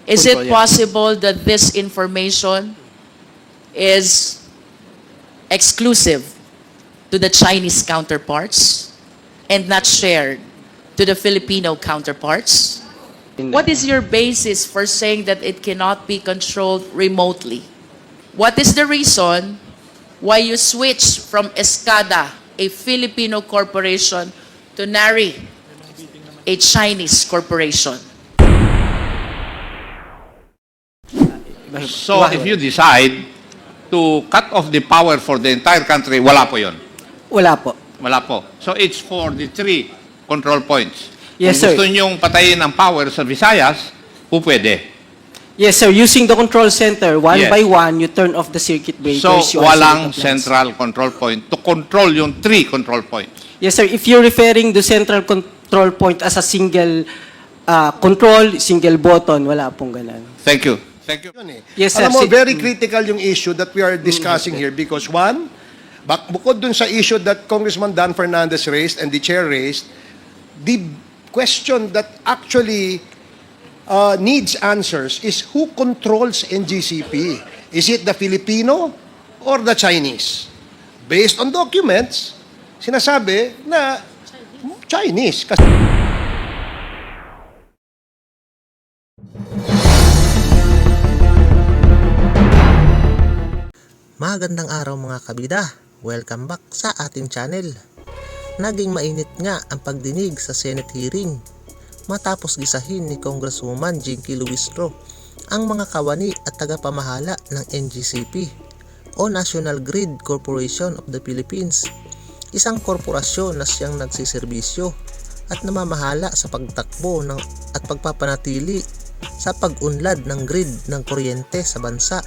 Is it possible that this information is exclusive to the Chinese counterparts and not shared to the Filipino counterparts? What is your basis for saying that it cannot be controlled remotely? What is the reason why you switch from Escada, a Filipino corporation, to NARI, a Chinese corporation? So if you decide to cut off the power for the entire country, wala po yun? Wala po. Wala po. So it's for the 3 control points. Yes, Kung sir. gusto nyong patayin ang power sa Visayas, po pwede. Yes, sir. Using the control center, one Yes. by one, you turn off the circuit breakers. So you isolate walang the plants. central control point to control yung 3 control points. Yes, sir. If you're referring to central control point as a single control, single button, wala pong ganun. Thank you. Thank you. Yes, sir. Alam mo, very critical yung issue that we are discussing here because one, bukod dun sa issue that Congressman Dan Fernandez raised and the chair raised, the question that actually needs answers is who controls NGCP? Is it the Filipino or the Chinese? Based on documents, sinasabi na Chinese. Kasi Magandang araw mga kabida, welcome back sa ating channel. Naging mainit nga ang pagdinig sa Senate hearing matapos gisahin ni Congresswoman Jinky Luistro ang mga kawani at tagapamahala ng NGCP o National Grid Corporation of the Philippines, isang korporasyon na siyang nagsiserbisyo at namamahala sa pagtakbo at pagpapanatili sa pag-unlad ng grid ng kuryente sa bansa.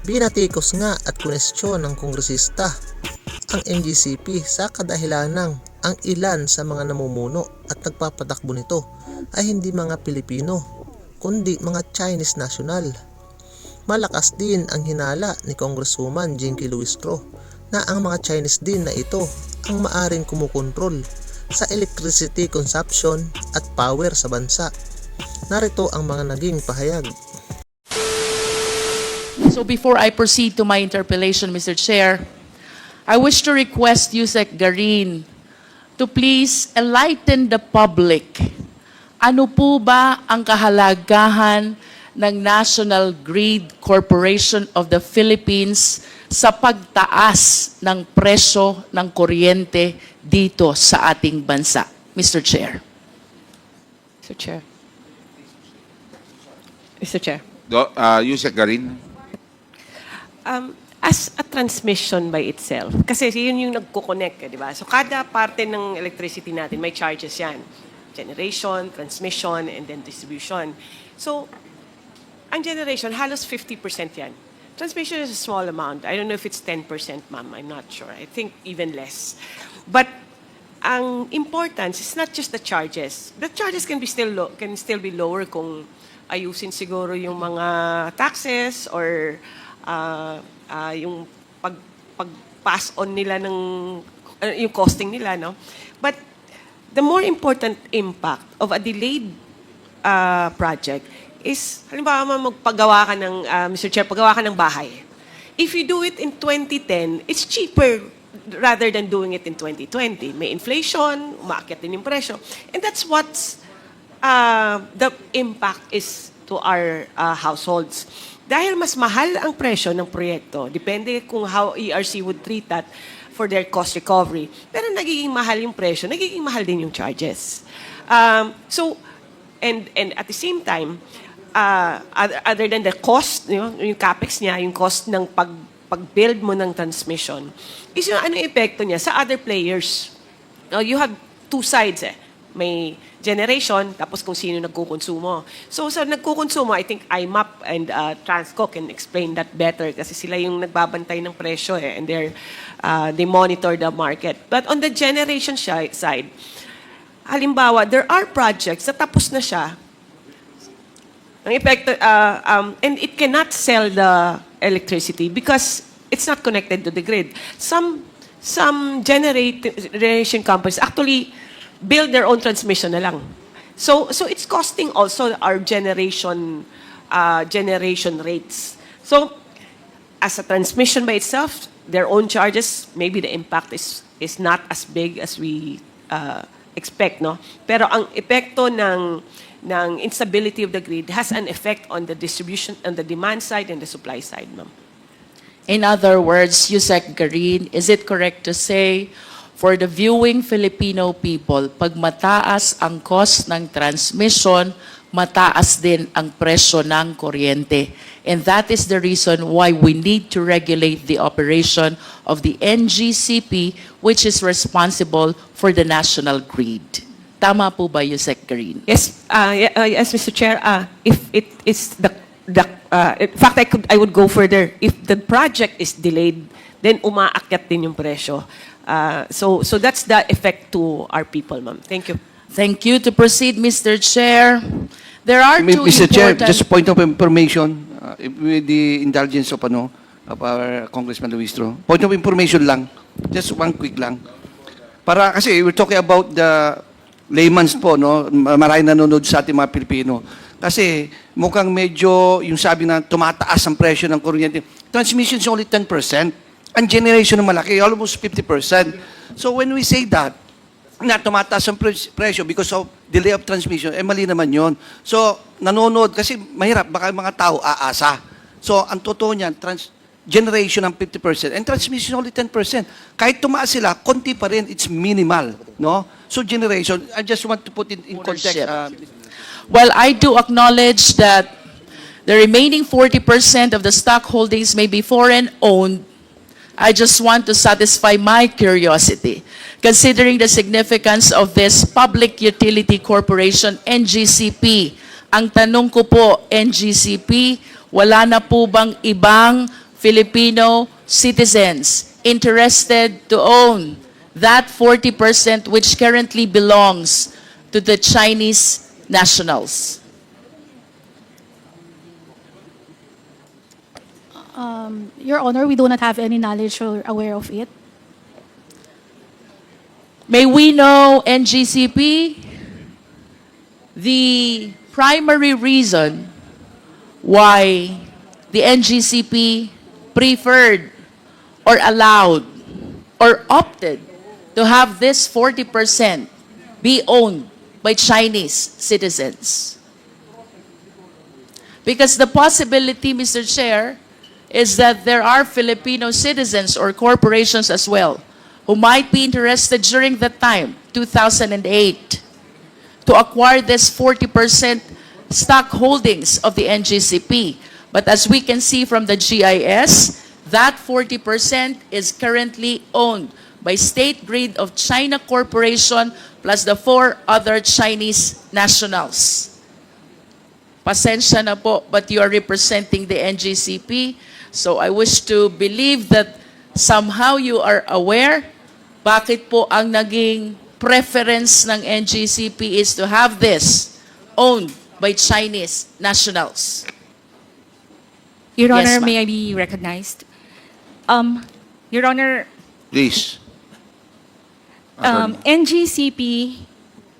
Binatikos nga at kunestyon ng kongresista ang NGCP sa kadahilanang ang ilan sa mga namumuno at nagpapatakbo nito ay hindi mga Pilipino kundi mga Chinese national. Malakas din ang hinala ni Congresswoman Jinky Luistro na ang mga Chinese din na ito ang maaring kumukontrol sa electricity consumption at power sa bansa. Narito ang mga naging pahayag. So before I proceed to my interpellation, Mr. Chair, I wish to request Yusek Garin to please enlighten the public. Ano po ba ang kahalagahan ng National Grid Corporation of the Philippines sa pagtaas ng presyo ng kuryente dito sa ating bansa? Mr. Chair. Mr. Chair. Mr. Chair. Yusek Garin. As a transmission by itself, kasi yun yung nagko-connect, di ba? So kada parte ng electricity natin, may charges yan. Generation, transmission, and then distribution. So, ang generation, halos 50% yan. Transmission is a small amount. I don't know if it's 10%, ma'am. I'm not sure. I think even less. But ang importance is not just the charges. The charges can still be lower kung ayusin siguro yung mga taxes or yung pag-pass on nila ng yung costing nila, no? But the more important impact of a delayed project is, halimbawa magpagawa ka ng, Mr. Chair, pagawa ka ng bahay. If you do it in 2010, it's cheaper rather than doing it in 2020. May inflation, umaakyat din yung presyo. And that's what's the impact is to our households. Dahil mas mahal ang presyo ng proyekto, depende kung how ERC would treat that for their cost recovery. Pero nagiging mahal yung presyo, nagiging mahal din yung charges. And at the same time, other than the cost, yung capex niya, yung cost ng pag-build mo ng transmission, is yung ano epekto niya sa other players. Now, you have two sides eh. May generation, tapos kung sino nagkukonsumo. So sa nagkukonsumo, I think IMAP and Transco can explain that better kasi sila yung nagbabantay ng presyo eh, and they monitor the market. But on the generation side, halimbawa, there are projects na tapos na siya, ang epekto, and it cannot sell the electricity because it's not connected to the grid. Some generation companies actually build their own transmission na lang. So it's costing also our generation rates. So as a transmission by itself, their own charges, maybe the impact is not as big as we expect, no? Pero ang epekto ng instability of the grid has an effect on the distribution, on the demand side and the supply side, ma'am. In other words, Yusek Garin, is it correct to say, for the viewing Filipino people, pag mataas ang cost ng transmission, mataas din ang presyo ng kuryente. And that is the reason why we need to regulate the operation of the NGCP, which is responsible for the national grid. Tama po ba, Yusek Garin? Yes, yes, Mr. Chair. If it is in fact, I would go further. If the project is delayed, then umaakyat din yung presyo. So that's the effect to our people, ma'am. Thank you. Thank you. To proceed, Mr. Chair, there are two Mr. Chair, important... just a point of information, with the indulgence of our Congressman Luistro. Point of information lang, just one quick lang. Para kasi we're talking about the layman's po, no? Maraming nanonood sa ating mga Pilipino. Kasi mukhang medyo yung sabi na tumataas ang presyo ng kuryente. Transmission is only 10%. Ang generation na malaki, almost 50%. So when we say that, na tumataas ang presyo because of delay of transmission, mali naman yon. So, nanonood, kasi mahirap, baka mga tao aasa. So, ang totoo niyan, generation ng 50% and transmission only 10%. Kahit tumaas sila, konti pa rin, it's minimal. No? So, generation, I just want to put it in context. Well, I do acknowledge that the remaining 40% of the stock holdings may be foreign-owned. I just want to satisfy my curiosity. Considering the significance of this Public Utility Corporation, NGCP, ang tanong ko po, NGCP, wala na po bang ibang Filipino citizens interested to own that 40% which currently belongs to the Chinese nationals? Your Honor, we do not have any knowledge or aware of it. May we know, NGCP, the primary reason why the NGCP preferred or allowed or opted to have this 40% be owned by Chinese citizens? Because the possibility, Mr. Chair, is that there are Filipino citizens or corporations as well who might be interested during that time, 2008, to acquire this 40% stock holdings of the NGCP. But as we can see from the GIS, that 40% is currently owned by State Grid of China Corporation plus the 4 other Chinese nationals. Pasensya na po, but you are representing the NGCP. So I wish to believe that somehow you are aware bakit po ang naging preference ng NGCP is to have this owned by Chinese nationals. Your Yes, Honor, ma'am. may I be recognized? Your Honor, Please. NGCP,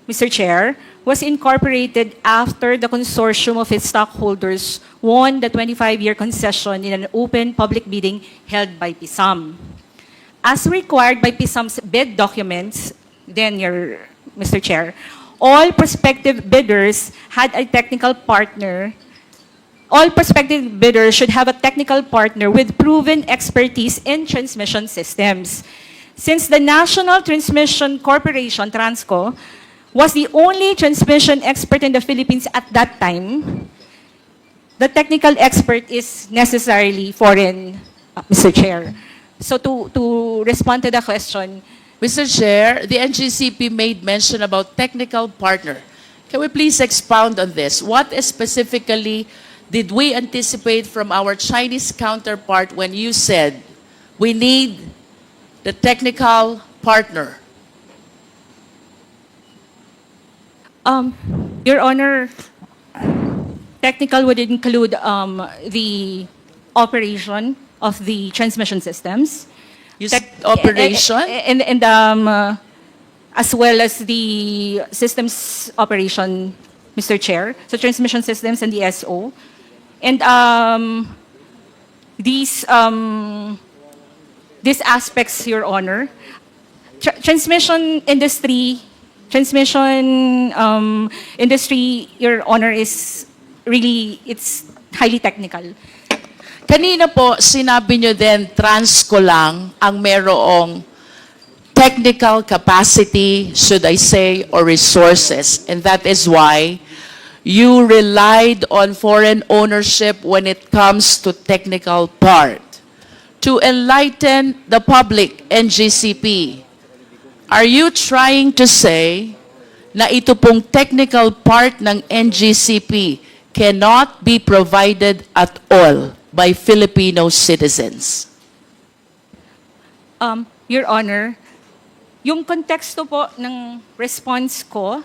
Mr. Chair, was incorporated after the consortium of its stockholders won the 25-year concession in an open public bidding held by PISAM. As required by PISAM's bid documents, Mr. Chair, all prospective bidders had a technical partner. All prospective bidders should have a technical partner with proven expertise in transmission systems. Since the National Transmission Corporation, TRANSCO, was the only transmission expert in the Philippines at that time, the technical expert is necessarily foreign, Mr. Chair. So to respond to the question, Mr. Chair, the NGCP made mention about technical partner. Can we please expound on this? What specifically did we anticipate from our Chinese counterpart when you said we need the technical partner? Your Honor, technical would include the operation of the transmission systems. You said operation? And as well as the systems operation, Mr. Chair, so transmission systems and the SO. And these aspects, Your Honor, transmission industry, Your Honor, is really, it's highly technical. Kanina po, sinabi nyo din, Transco lang ang merong technical capacity, should I say, or resources. And that is why you relied on foreign ownership when it comes to technical part. To enlighten the public, NGCP, are you trying to say na ito pong technical part ng NGCP cannot be provided at all by Filipino citizens? Your Honor, yung konteksto po ng response ko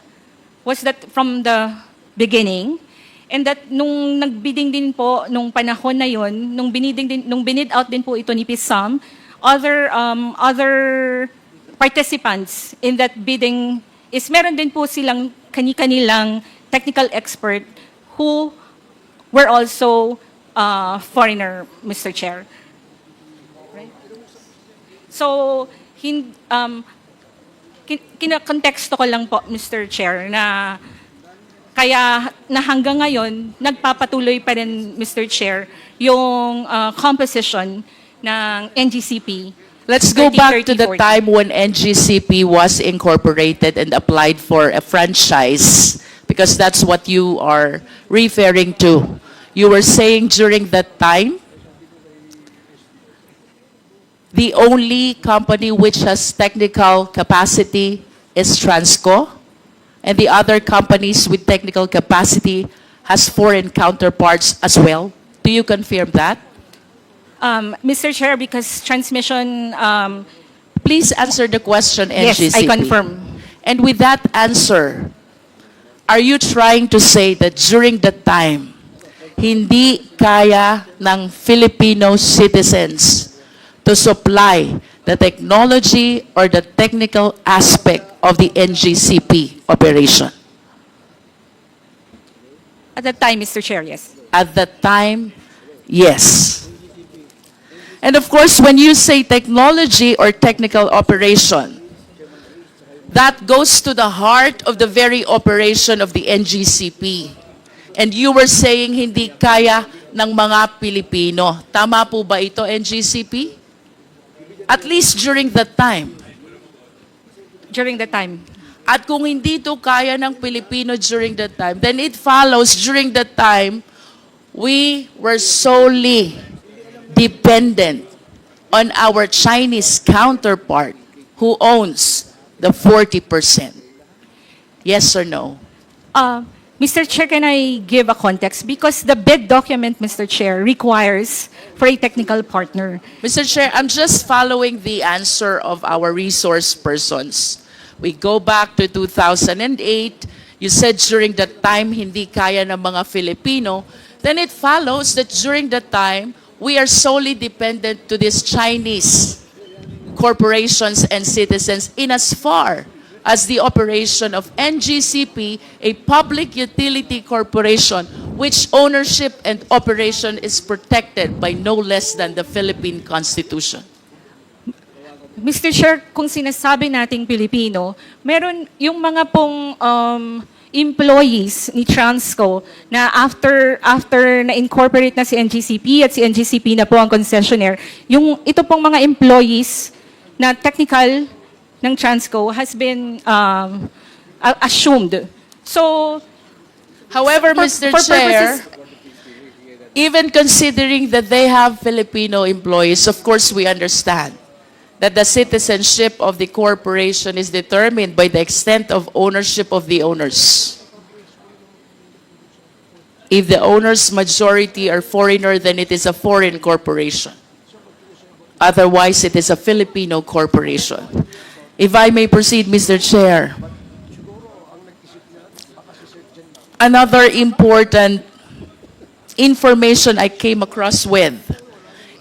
was that from the beginning, and that nung nagbidding din po, nung panahon na yon, nung binid out din po ito ni PISAM, other participants in that bidding is meron din po silang kani-kanilang technical expert who were also foreigner, Mr. Chair. Right? So, kinakonteksto ko lang po, Mr. Chair, na kaya na hanggang ngayon, nagpapatuloy pa rin, Mr. Chair, yung composition ng NGCP. Let's go back to the time when NGCP was incorporated and applied for a franchise, because that's what you are referring to. You were saying during that time, the only company which has technical capacity is Transco, and the other companies with technical capacity has foreign counterparts as well. Do you confirm that? Mr. Chair, because transmission, Please answer the question, NGCP. yes, I confirm. And with that answer, are you trying to say that during that time, hindi kaya ng Filipino citizens to supply the technology or the technical aspect of the NGCP operation? At that time, Mr. Chair, yes. At that time, yes. And of course, when you say technology or technical operation, that goes to the heart of the very operation of the NGCP. And you were saying hindi kaya ng mga Pilipino. Tama po ba ito, NGCP? At least during that time. During the time. At kung hindi ito kaya ng Pilipino during that time, then it follows during that time, we were solely dependent on our Chinese counterpart who owns the 40%. Yes or no? Mr. Chair, can I give a context? Because the bid document, Mr. Chair, requires for a technical partner. Mr. Chair, I'm just following the answer of our resource persons. We go back to 2008. You said during that time, hindi kaya ng mga Filipino. Then it follows that during that time, we are solely dependent to these Chinese corporations and citizens in as far as the operation of NGCP, a public utility corporation, which ownership and operation is protected by no less than the Philippine Constitution. Mr. Chair, kung sinasabi nating Pilipino, meron yung mga pong employees ni Transco na after na-incorporate na si NGCP at si NGCP na po ang concessionaire, yung ito pong mga employees na technical ng Transco has been assumed. So, however, Mr. Chair, even considering that they have Filipino employees, of course we understand that the citizenship of the corporation is determined by the extent of ownership of the owners. If the owners' majority are foreigner, then it is a foreign corporation. Otherwise, it is a Filipino corporation. If I may proceed, Mr. Chair. Another important information I came across with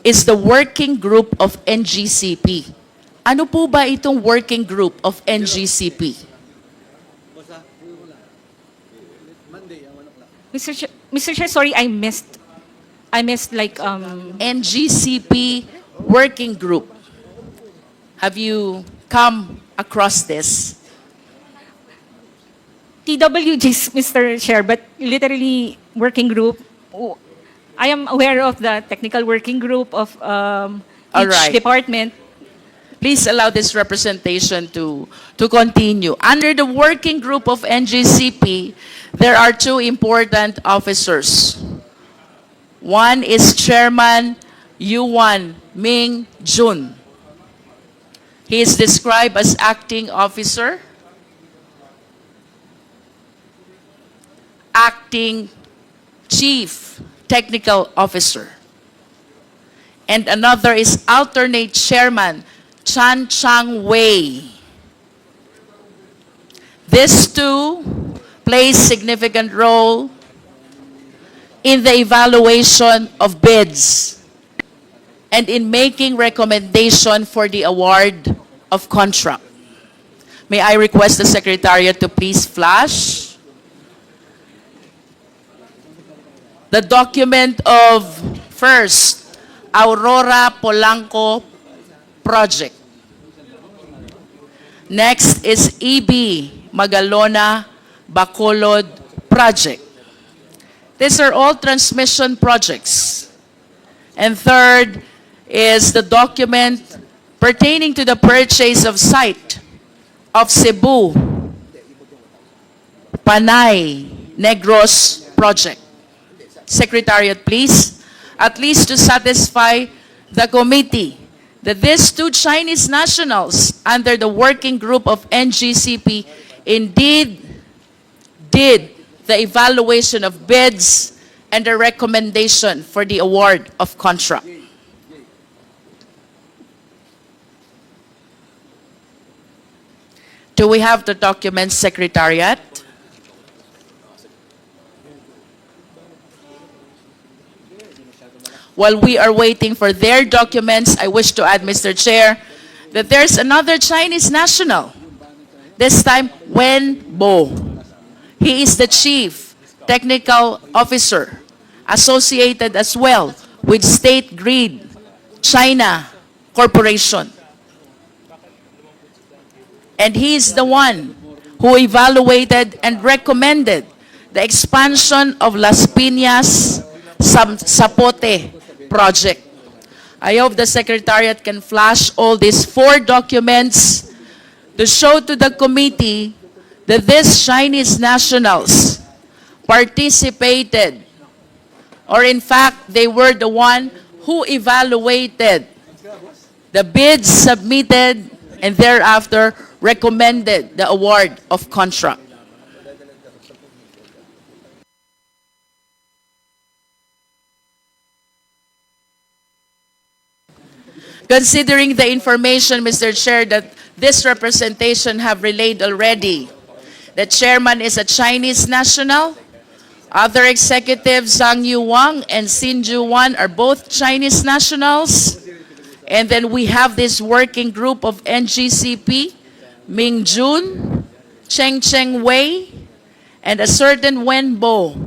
is the working group of NGCP Ano po ba itong working group of NGCP? Mr. Chair, sorry, I missed like, NGCP working group. Have you come across this? TWGs, Mr. Chair, but literally working group. I am aware of the technical working group of All each right. department. Please allow this representation to continue. Under the working group of NGCP, there are two important officers. One is Chairman Yuan Ming Jun. He is described as acting officer, acting chief technical officer. And another is alternate chairman, Chan Chang Wei. These two play significant role in the evaluation of bids and in making recommendation for the award of contract. May I request the Secretariat to please flash the document of first, Aurora Polanco project. Next is EB Magalona Bacolod project. These are all transmission projects. And third is the document pertaining to the purchase of site of Cebu, Panay, Negros project. Secretariat, please, at least to satisfy the committee that these two Chinese nationals under the working group of NGCP indeed did the evaluation of bids and the recommendation for the award of contract. Do we have the documents, Secretariat? While we are waiting for their documents, I wish to add, Mr. Chair, that there's another Chinese national, this time Wen Bo. He is the chief technical officer associated as well with State Grid China Corporation. And he is the one who evaluated and recommended the expansion of Las Piñas Zapote project. I hope the Secretariat can flash all these 4 documents to show to the committee that these Chinese nationals participated, or in fact, they were the one who evaluated the bids submitted and thereafter recommended the award of contract. Considering the information, Mr. Chair, that this representation have relayed already, the chairman is a Chinese national. Other executives, Zhang Yu Wang and Xin Ju Wan, are both Chinese nationals. And then we have this working group of NGCP, Ming Jun, Cheng Wei, and a certain Wen Bo,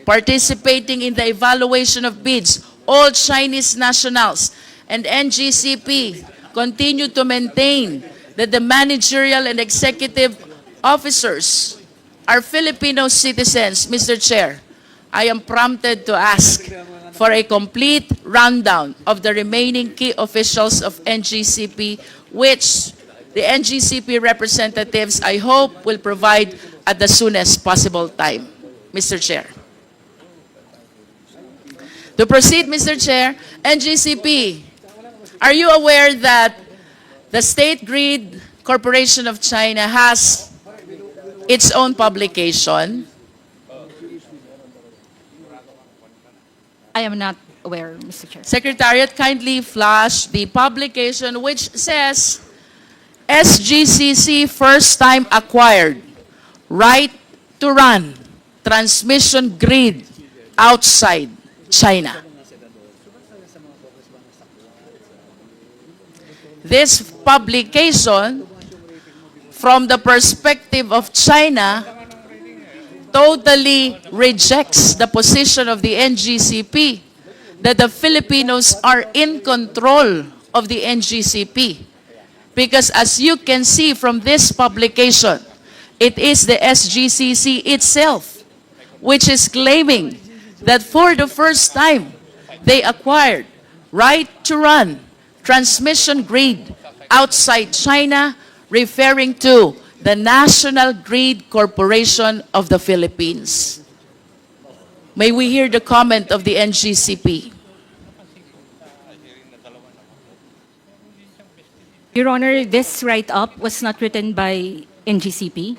participating in the evaluation of bids, all Chinese nationals. And NGCP continue to maintain that the managerial and executive officers are Filipino citizens. Mr. Chair, I am prompted to ask for a complete rundown of the remaining key officials of NGCP, which the NGCP representatives, I hope, will provide at the soonest possible time. Mr. Chair. To proceed, Mr. Chair, NGCP, are you aware that the State Grid Corporation of China has its own publication? I am not aware, Mr. Chair. Secretariat, kindly flash the publication which says SGCC first time acquired right to run transmission grid outside China. this publication, from the perspective of China, totally rejects the position of the NGCP that the Filipinos are in control of the NGCP. Because as you can see from this publication, it is the SGCC itself which is claiming that for the first time, they acquired right to run transmission grid outside China, referring to the National Grid Corporation of the Philippines. May we hear the comment of the NGCP? Your Honor, this write-up was not written by NGCP.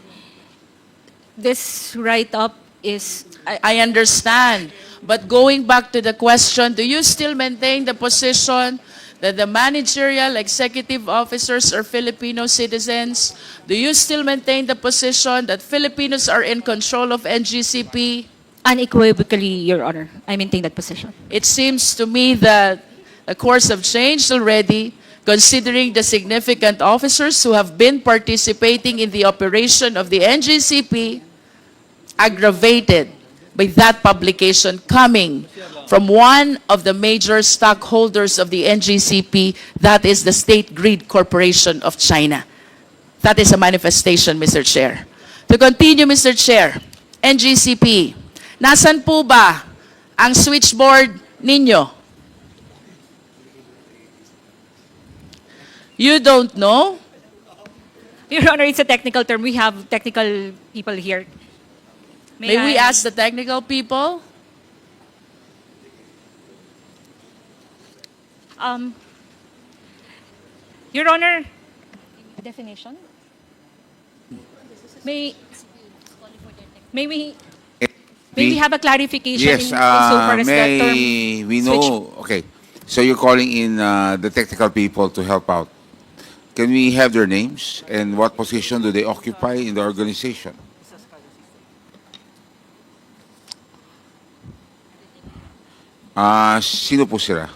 This write-up is... I understand. But going back to the question, do you still maintain the position that the managerial executive officers are Filipino citizens? Do you still maintain the position that Filipinos are in control of NGCP? Unequivocally, Your Honor, I maintain that position. It seems to me that the course have changed already, considering the significant officers who have been participating in the operation of the NGCP, aggravated by that publication coming from one of the major stockholders of the NGCP, that is the State Grid Corporation of China. That is a manifestation, Mr. Chair. To continue, Mr. Chair, NGCP, nasan po ba ang switchboard ninyo? You don't know? Your Honor, it's a technical term. We have technical people here. May we ask the technical people? Your Honor, definition? May we have a clarification Yes, insofar as the term may we switch- know, okay, so you're calling in the technical people to help out. Can we have their names and what position do they occupy in the organization? Sino po sila?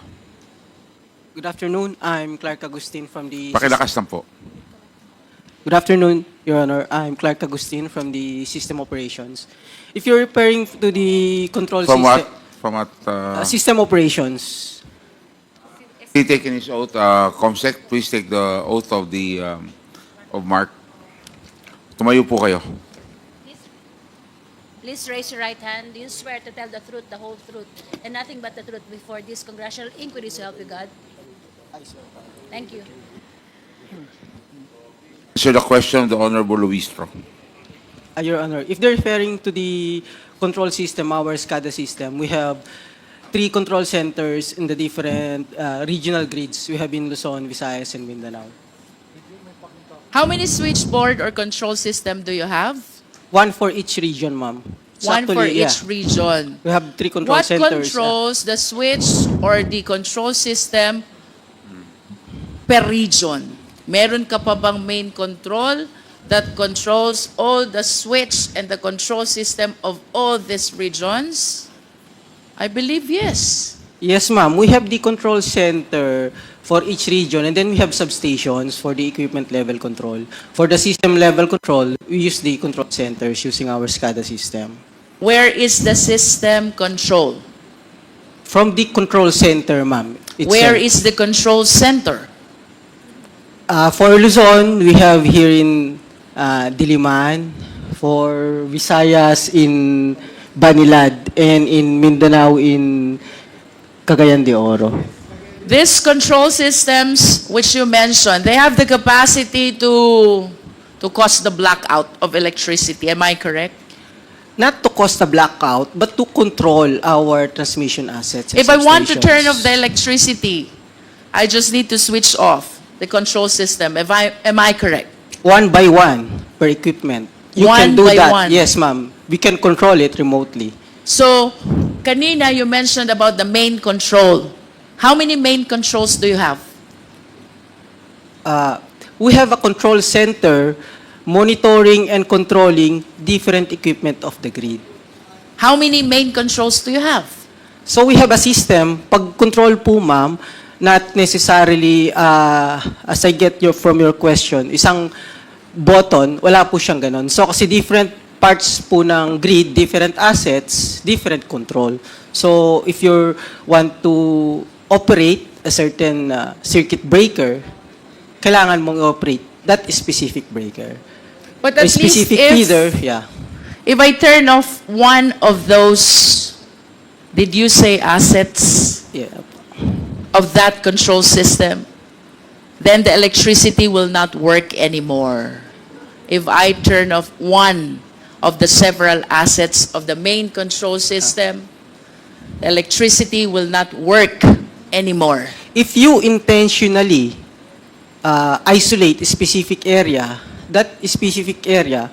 Good afternoon. I'm Clark Agustin from the... Pakilakas lang po. Good afternoon, Your Honor. I'm Clark Agustin from the System Operations. If you're referring to the control From system... what? From what? System Operations. He taken his oath, Comsec, please take the oath of the, of Mark. Tumayo po kayo. Please raise your right hand. Do you swear to tell the truth, the whole truth, and nothing but the truth before this congressional inquiry, so help you God? Thank you. Answer the question of the Honorable Luistro. Your Honor, if they're referring to the control system, our SCADA system, we have 3 control centers in the different regional grids. We have in Luzon, Visayas, and Mindanao. How many switchboard or control system do you have? 1 for each region, ma'am. So One for actually, each region. We have 3 control What centers. controls the switch or the control system per region? Meron ka pa bang main control that controls all the switch and the control system of all these regions? I believe yes. Yes, ma'am. We have the control center for each region, and then we have substations for the equipment level control. For the system level control, we use the control centers using our SCADA system. Where is the system control? From the control center, ma'am. Where is the control center? For Luzon, we have here in Diliman. For Visayas, in Banilad. And in Mindanao, in Cagayan de Oro. These control systems, which you mentioned, they have the capacity to cause the blackout of electricity. Am I correct? Not to cause the blackout, but to control our transmission assets. and If I want to substations. turn off the electricity, I just need to switch off the control system. Am I correct? 1 by 1 per equipment. You One can do by that. one. Yes, ma'am. We can control it remotely. So, kanina you mentioned about the main control. How many main controls do you have? We have a control center monitoring and controlling different equipment of the grid. How many main controls do you have? So we have a system, pag control po ma'am, not necessarily, as I get from your question, isang button, wala po siyang ganon. So kasi different parts po ng grid, different assets, different control. So if you want to operate a certain circuit breaker, kailangan mong operate that specific breaker. But A at least specific if, feeder, yeah. if I turn off one of those, did you say assets Yeah. of that control system, then the electricity will not work anymore. If I turn off one of the several assets of the main control system, the electricity will not work anymore. If you intentionally isolate a specific area, that specific area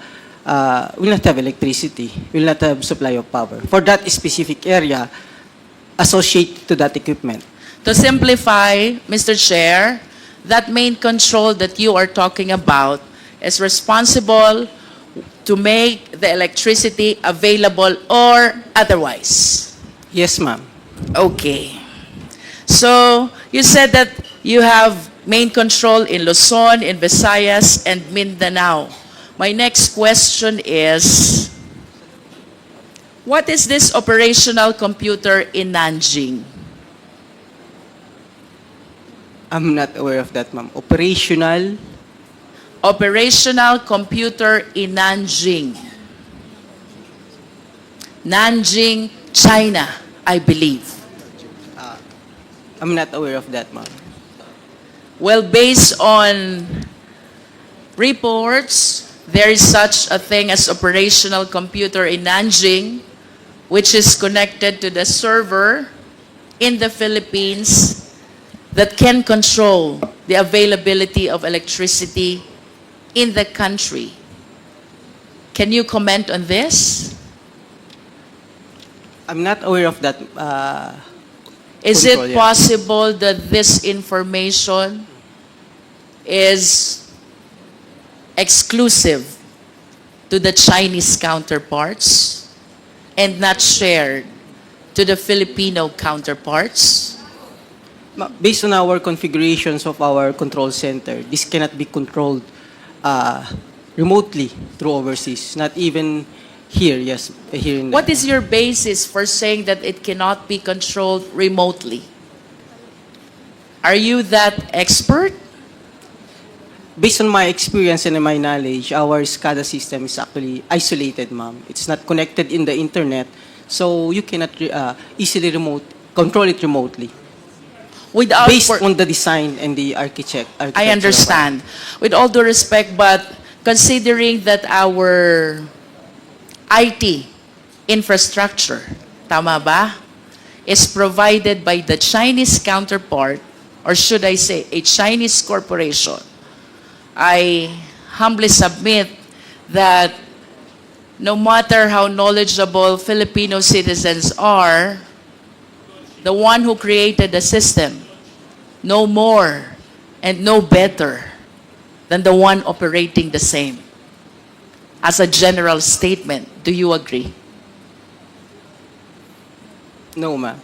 will not have electricity, will not have supply of power for that specific area associated to that equipment. To simplify, Mr. Chair, that main control that you are talking about is responsible to make the electricity available or otherwise. Yes, ma'am. Okay. So, you said that you have main control in Luzon, in Visayas, and Mindanao. My next question is, what is this operational computer in Nanjing? I'm not aware of that, ma'am. Operational, Operational computer in Nanjing. Nanjing, China, I believe. I'm not aware of that, ma'am. Well, based on reports, there is such a thing as operational computer in Nanjing, which is connected to the server in the Philippines that can control the availability of electricity in the country. Can you comment on this? I'm not aware of that. Is Control, it yeah. possible that this information is exclusive to the Chinese counterparts and not shared to the Filipino counterparts? Based on our configurations of our control center, this cannot be controlled remotely through overseas, not even here, yes, here in What is your basis for saying that it cannot be controlled remotely? Are you that expert? Based on my experience and my knowledge, our SCADA system is actually isolated, ma'am. It's not connected in the internet, so you cannot easily control it remotely. Without Based on the design and the architecture. I understand. With all due respect, but considering that our IT infrastructure, tama ba, is provided by the Chinese counterpart, or should I say, a Chinese corporation, I humbly submit that no matter how knowledgeable Filipino citizens are, the one who created the system no more and no better than the one operating the same. As a general statement, do you agree? No, ma'am.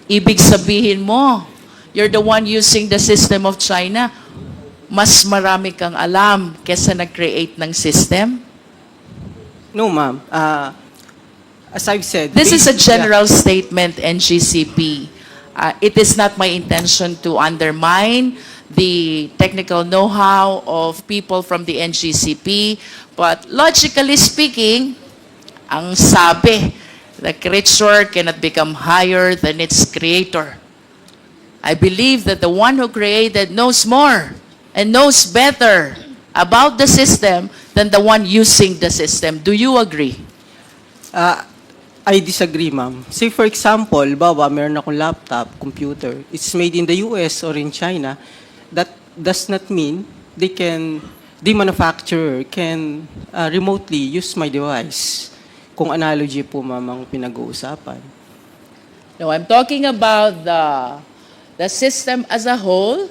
Ibig sabihin mo, you're the one using the system of China, mas marami kang alam kesa nag-create ng system? No, ma'am. As I've said, This is a based- general statement, NGCP. It is not my intention to undermine the technical know-how of people from the NGCP, but logically speaking, ang sabi, the creature cannot become higher than its creator. I believe that the one who created knows more and knows better about the system than the one using the system. Do you agree? I disagree, ma'am. Say for example, bawa meron akong laptop, computer, it's made in the US or in China, that does not mean the manufacturer can remotely use my device. Kung analogy po, ma'am, ang pinag-uusapan. No, I'm talking about the system as a whole,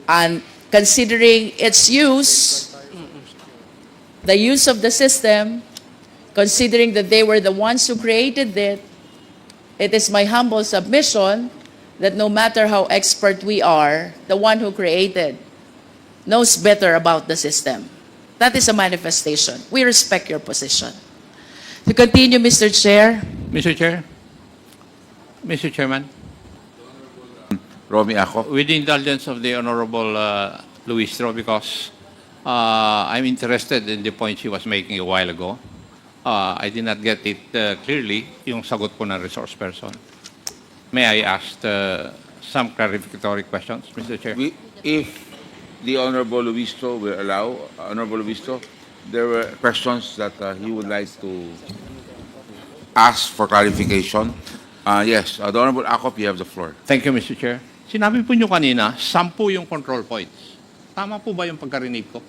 and considering its use, the use of the system, considering that they were the ones who created it, it is my humble submission that no matter how expert we are, the one who created knows better about the system. That is a manifestation. We respect your position. To continue, Mr. Chair. Mr. Chair, Mr. Chairman, Romy Acop. with the indulgence of the Honorable Luistro, because I'm interested in the point she was making a while ago. I did not get it clearly, yung sagot po ng resource person. May I ask some clarificatory questions, Mr. Chair? If the Honorable Luistro will allow, Honorable Luistro, there were questions that he would like to ask for clarification. Yes, the Honorable Acop, you have the floor. Thank you, Mr. Chair. Sinabi po nyo kanina, 10 yung control points. Tama po ba yung pagkarinig ko?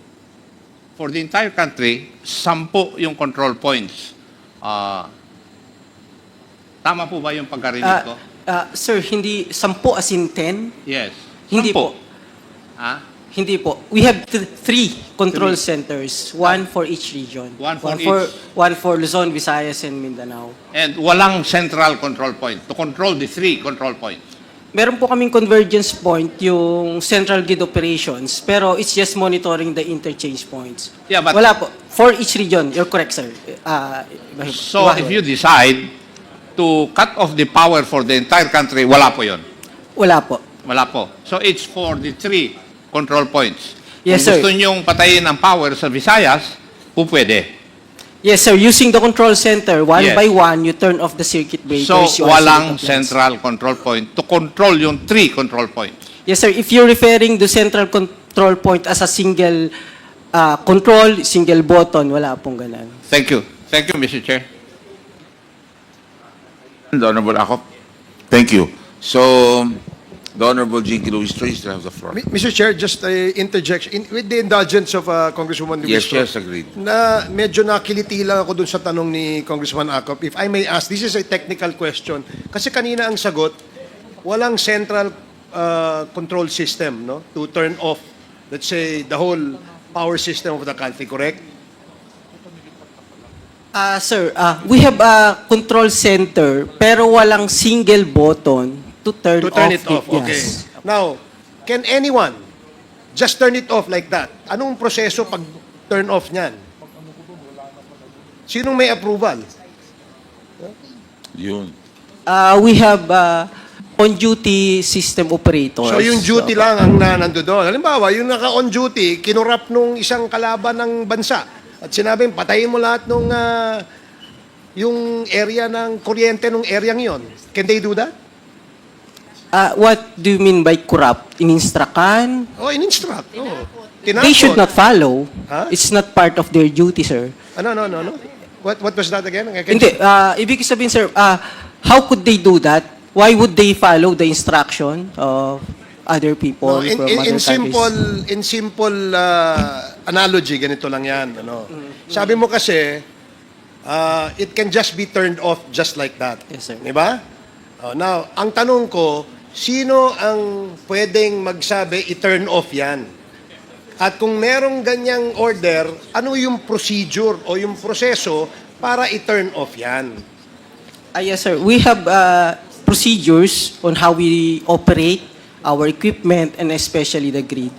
For the entire country, 10 yung control points. Tama po ba yung pagkarinig ko? Sir, hindi 10 as in 10? Yes. Hindi 10. po. Hindi po. We have three control Three. centers, one for each region. One for each. One for Luzon, Visayas, and Mindanao. And walang central control point to control the 3 control points. Meron po kaming convergence point, yung central grid operations, pero it's just monitoring the interchange points. Yeah, but Wala po. For each region, you're correct, sir. so if you decide to cut off the power for the entire country, wala po yun. Wala po. Wala po. So it's for the 3 control points. Yes, Kung sir. gusto nyong patayin ang power sa Visayas, po pwede. Yes, sir. Using the control center, one Yes. by one, you turn off the circuit breakers. So you walang isolate the plants. central control point to control yung 3 control points. Yes, sir. If you're referring to central control point as a single control, single button, wala pong ganun. Thank you. Thank you, Mr. Chair. The Honorable Acop. Thank you. So, the Honorable Jinky Luistro, you still have the floor. Mr. Chair, just interjection. With the indulgence of Congresswoman Yes, Luistro, yes, agreed. na medyo nakiliti lang ako dun sa tanong ni Congressman Acop. If I may ask, this is a technical question. Kasi kanina ang sagot, walang central control system, no, to turn off, let's say, the whole power system of the country, correct? Sir, we have a control center, pero walang single button to turn it off. Okay. Yes. Now, can anyone just turn it off like that? Anong proseso pag turn off niyan? Sinong may approval? Yun. We have on-duty system operators. So yung duty lang ang nandoon. Halimbawa, yung naka-on duty, kinurap nung isang kalaban ng bansa. At sinabing, patayin mo lahat nung yung area ng kuryente nung area yon. Can they do that? What do you mean by corrupt? In-instructan? Oh, in-instruct. Oh. They should not follow. Huh? It's not part of their duty, sir. No. What was that again? Hindi. Ibig sabihin, sir, how could they do that? Why would they follow the instruction of other people No, from other countries? in simple analogy, ganito lang yan. Ano? Sabi mo kasi, it can just be turned off just like that. Yes, sir. Di ba? Now, ang tanong ko, sino ang pwedeng magsabi i-turn off yan? At kung merong ganyang order, ano yung procedure o yung proseso para i-turn off yan? Yes, sir. We have procedures on how we operate our equipment and especially the grid.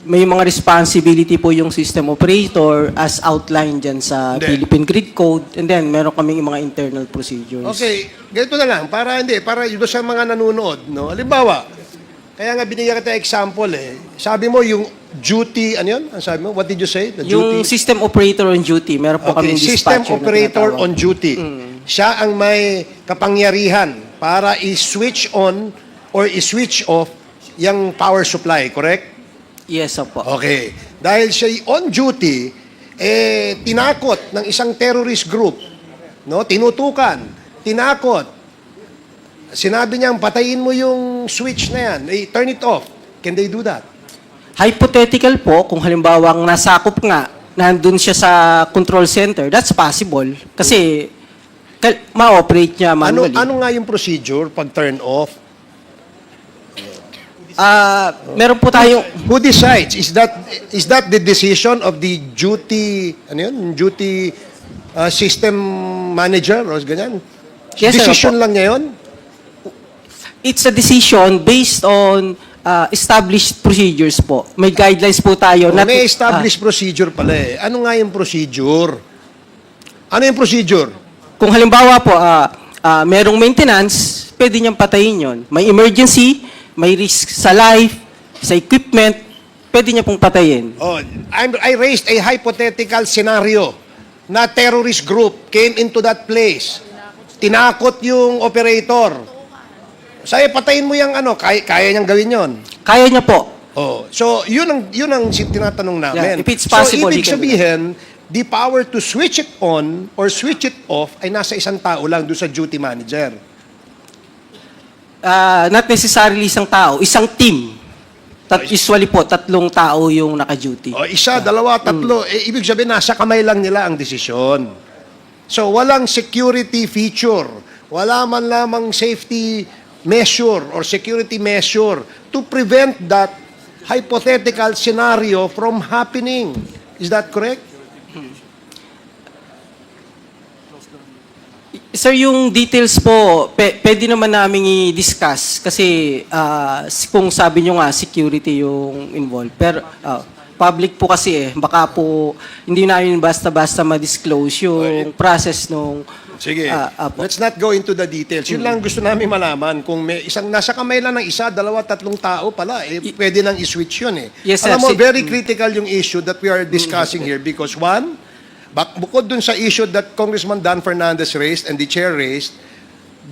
May mga responsibility po yung system operator as outlined dyan sa Hindi. Philippine Grid Code, and then meron kaming mga internal procedures. Okay, ganito na lang, para yung sa mga nanonood, no? Halimbawa, kaya nga binigyan kita example Sabi mo yung duty, ano yun? Ang sabi mo? What did you say? The Yung duty? system operator on duty, meron po Okay, kaming system dispatcher na operator tinatawag. on duty. Siya ang may kapangyarihan para i-switch on or i-switch off yung power supply, correct? Yes, opo. Okay. Dahil siya on duty, tinakot ng isang terrorist group, no? Tinutukan, tinakot. Sinabi niya, patayin mo yung switch na yan. Turn it off. Can they do that? Hypothetical po, kung halimbawa nasakop nga, nandun siya sa control center, that's possible. Kasi ma-operate niya manually. Ano nga yung procedure pag turn off? Meron po tayong... Who decides? Is that the decision of the duty, ano yun? Duty system manager o ganyan? Yes, sir, Decision opo. lang niya yun? It's a decision based on established procedures po. May guidelines po tayo. May established procedure pala eh. Ano nga yung procedure? Ano yung procedure? Kung halimbawa po, merong maintenance, pwede niyang patayin yon. May emergency, may risk sa life, sa equipment, pwede niya pong patayin. Oh, I raised a hypothetical scenario na terrorist group came into that place. Tinakot yung operator. Sabi, patayin mo yung ano, kaya niyang gawin yon. Kaya niya po. Oh, so yun ang tinatanong namin. Yeah, if it's possible, so ibig he can do sabihin, the power to switch it on or switch it off ay nasa isang tao lang doon sa duty manager. Not necessarily isang tao, isang team. Usually po, 3 tao yung naka-duty. O isa, dalawa, tatlo. Ibig sabihin, nasa kamay lang nila ang desisyon. So, walang security feature. Wala man lamang safety measure or security measure to prevent that hypothetical scenario from happening. Is that correct? Sir, yung details po, pwede naman namin i-discuss kasi kung sabi nyo nga, security yung involved. Pero public po kasi baka po hindi namin basta-basta ma-disclose yung process nung... Sige, let's not go into the details. Yun lang gusto namin malaman. Kung may isang nasa kamay lang ng isa, dalawa, 3 tao pala, pwede nang i-switch yun eh. Yes, sir. Alam mo, very critical yung issue that we are discussing here because one, bukod dun sa issue that Congressman Dan Fernandez raised and the chair raised,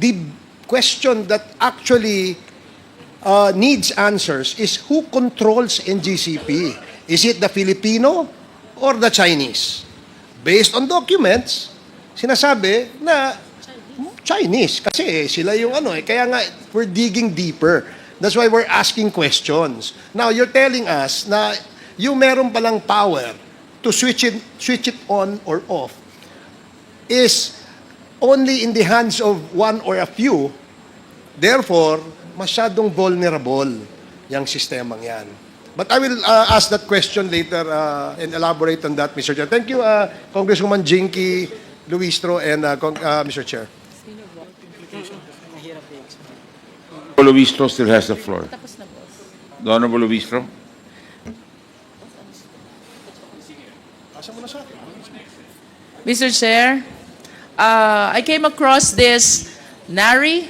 the question that actually needs answers is who controls NGCP? Is it the Filipino or the Chinese? Based on documents, sinasabi na Chinese kasi sila yung ano eh. Kaya nga, we're digging deeper. That's why we're asking questions. Now, you're telling us na yung meron palang power to switch it on or off is only in the hands of one or a few. Therefore, masyadong vulnerable yung sistemang yan. But I will ask that question later and elaborate on that, Mr. Chair. Thank you, Congresswoman Jinky Luistro and Mr. Chair. Luistro still has the floor. The Honorable Luistro. Mr. Chair, I came across this NARI,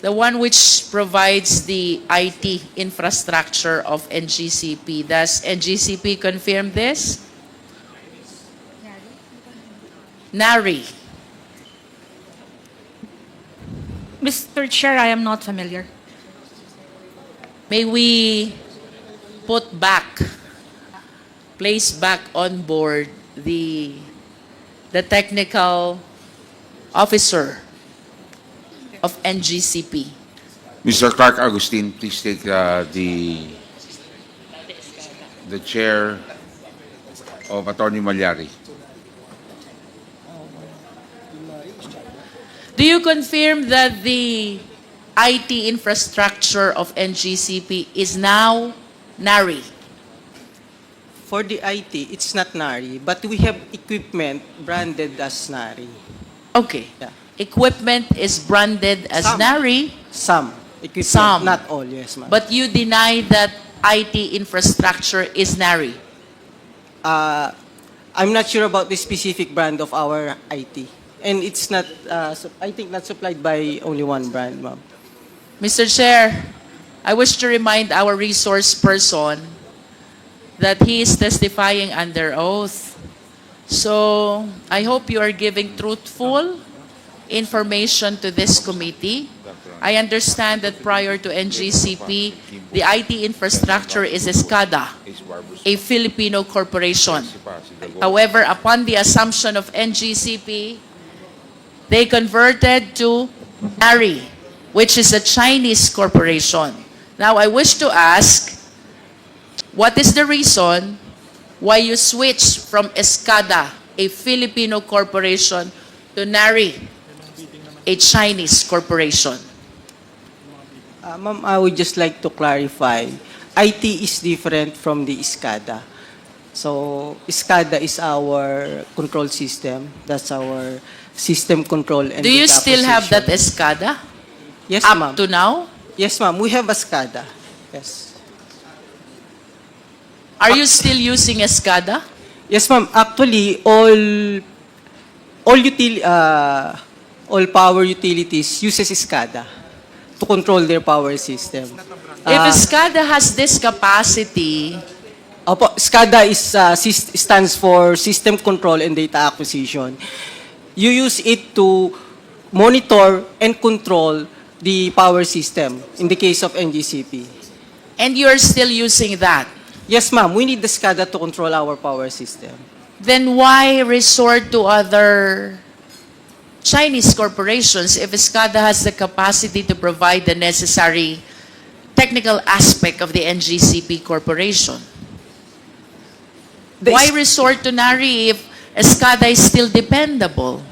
the one which provides the IT infrastructure of NGCP. Does NGCP confirm this? NARI. Mr. Chair, I am not familiar. May we place back on board the technical officer of NGCP. Mr. Clark Agustin, please take the chair of Attorney Malyari. Do you confirm that the IT infrastructure of NGCP is now NARI? For the IT, it's not NARI, but we have equipment branded as NARI. Okay. Yeah. Equipment is branded as Some. NARI, Some. Equipment, Some. not all, yes, ma'am. but you deny that IT infrastructure is NARI. I'm not sure about the specific brand of our IT. And it's not, I think, not supplied by only one brand, ma'am. Mr. Chair, I wish to remind our resource person that he is testifying under oath. So I hope you are giving truthful information to this committee. I understand that prior to NGCP, the IT infrastructure is ESCADA, a Filipino corporation. However, upon the assumption of NGCP, they converted to NARI, which is a Chinese corporation. Now, I wish to ask, what is the reason why you switched from ESCADA, a Filipino corporation, to NARI, a Chinese corporation? Ma'am, I would just like to clarify. IT is different from the ESCADA. So, ESCADA is our control system. That's our system control and Do you data still have that acquisition. ESCADA? Yes, up ma'am. to now? Yes, ma'am. We have a SCADA. Yes. Are you still using SCADA? Yes, ma'am. Actually, all power utilities uses SCADA to control their power system. If SCADA has this capacity, Opo, SCADA stands for System Control and Data Acquisition. You use it to monitor and control the power system in the case of NGCP. and you're still using that, Yes, ma'am. We need the SCADA to control our power system. then why resort to other Chinese corporations if SCADA has the capacity to provide the necessary technical aspect of the NGCP Corporation? The Why resort to NARI if SCADA is still dependable?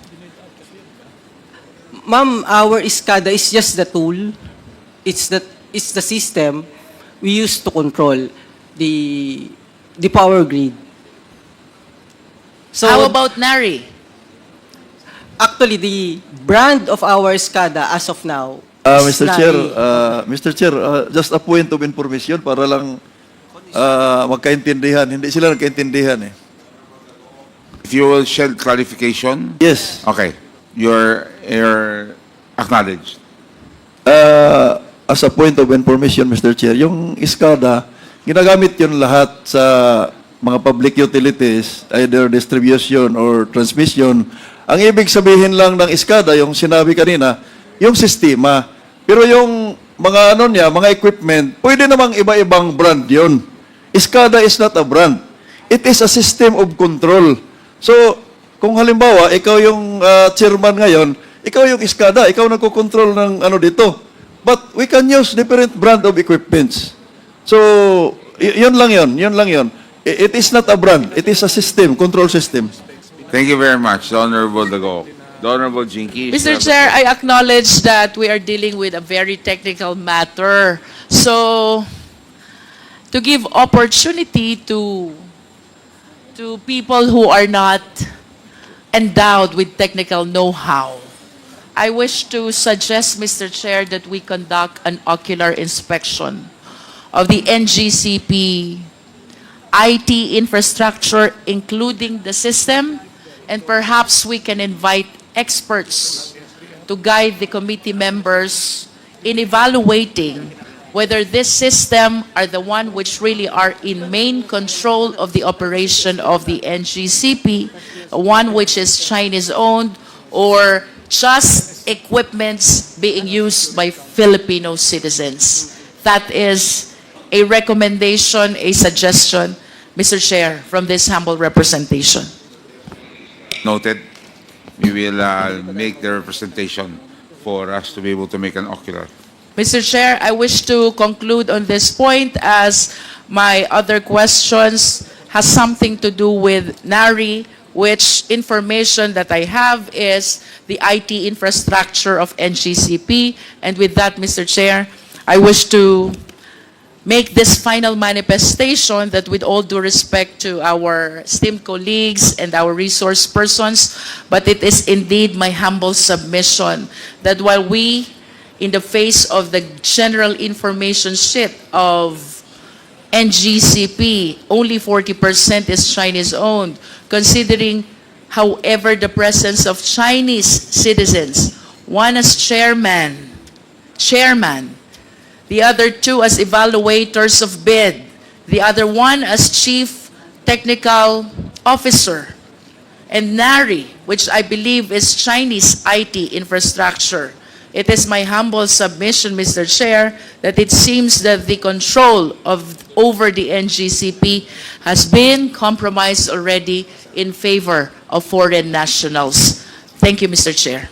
Ma'am, our SCADA is just the tool. It's the system we use to control the power grid. So How about NARI? actually the brand of our SCADA as of now is Mr. Chair, just a point of information para lang magkaintindihan. Hindi sila nagkaintindihan eh. If you will shed clarification. Yes. Okay. You're acknowledged. As a point of information, Mr. Chair, yung SCADA, ginagamit yun lahat sa mga public utilities, either distribution or transmission. Ang ibig sabihin lang ng SCADA, yung sinabi kanina, yung sistema. Pero yung mga mga equipment, pwede namang iba-ibang brand yun. SCADA is not a brand. It is a system of control. So, kung halimbawa, ikaw yung chairman ngayon, ikaw yung SCADA, ikaw nagko-control ng dito. But we can use different brand of equipments. So, yun lang yun. It is not a brand. It is a system, control system. Thank you very much, the Honorable Dago. The Honorable Jinky. Mr. Chair, I acknowledge that we are dealing with a very technical matter. So, to give opportunity to people who are not endowed with technical know-how, I wish to suggest, Mr. Chair, that we conduct an ocular inspection of the NGCP IT infrastructure, including the system, and perhaps we can invite experts to guide the committee members in evaluating whether this system are the one which really are in main control of the operation of the NGCP, one which is Chinese-owned, or just equipments being used by Filipino citizens. That is a recommendation, a suggestion, Mr. Chair, from this humble representation. Noted. We will make the representation for us to be able to make an ocular. Mr. Chair, I wish to conclude on this point as my other questions has something to do with NARI, which information that I have is the IT infrastructure of NGCP. And with that, Mr. Chair, I wish to make this final manifestation that with all due respect to our esteemed colleagues and our resource persons, but it is indeed my humble submission that while we, in the face of the general information sheet of NGCP, only 40% is Chinese-owned, considering, however, the presence of Chinese citizens, one as chairman, the other two as evaluators of bid, the other one as chief technical officer, and NARI, which I believe is Chinese IT infrastructure. It is my humble submission, Mr. Chair, that it seems that the control over the NGCP has been compromised already in favor of foreign nationals. Thank you, Mr. Chair.